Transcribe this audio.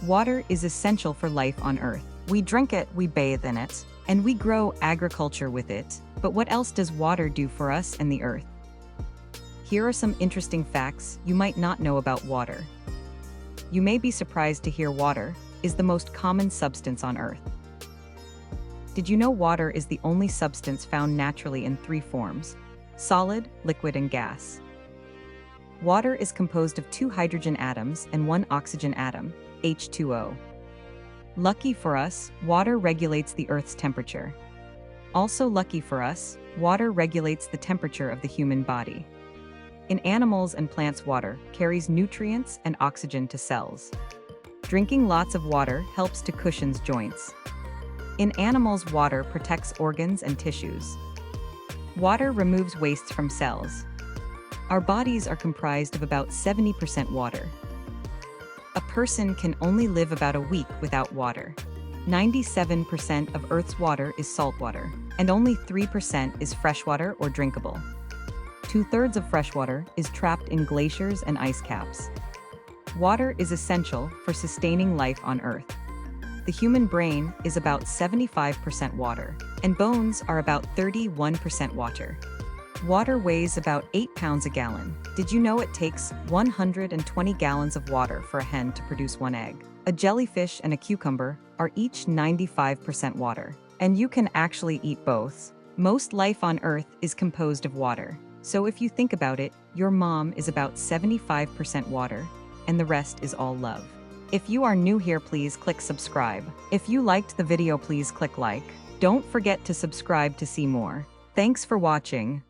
Water is essential for life on Earth. We drink it, we bathe in it, and we grow agriculture with it. But what else does water do for us and the Earth? Here are some interesting facts you might not know about water. You may be surprised to hear water is the most common substance on Earth. Did you know water is the only substance found naturally in 3 forms: solid, liquid, and gas? Water is composed of 2 hydrogen atoms and 1 oxygen atom, H2O. Lucky for us, water regulates the Earth's temperature. Also lucky for us, water regulates the temperature of the human body. In animals and plants, water carries nutrients and oxygen to cells. Drinking lots of water helps to cushion joints. In animals, water protects organs and tissues. Water removes wastes from cells. Our bodies are comprised of about 70% water. A person can only live about a week without water. 97% of Earth's water is saltwater, and only 3% is freshwater or drinkable. 2/3 of freshwater is trapped in glaciers and ice caps. Water is essential for sustaining life on Earth. The human brain is about 75% water, and bones are about 31% water. Water weighs about 8 pounds a gallon. Did you know it takes 120 gallons of water for a hen to produce 1 egg? A jellyfish and a cucumber are each 95% water, and you can actually eat both. Most life on Earth is composed of water. So if you think about it, your mom is about 75% water, and the rest is all love. If you are new here, please click subscribe. If you liked the video, please click like. Don't forget to subscribe to see more. Thanks for watching.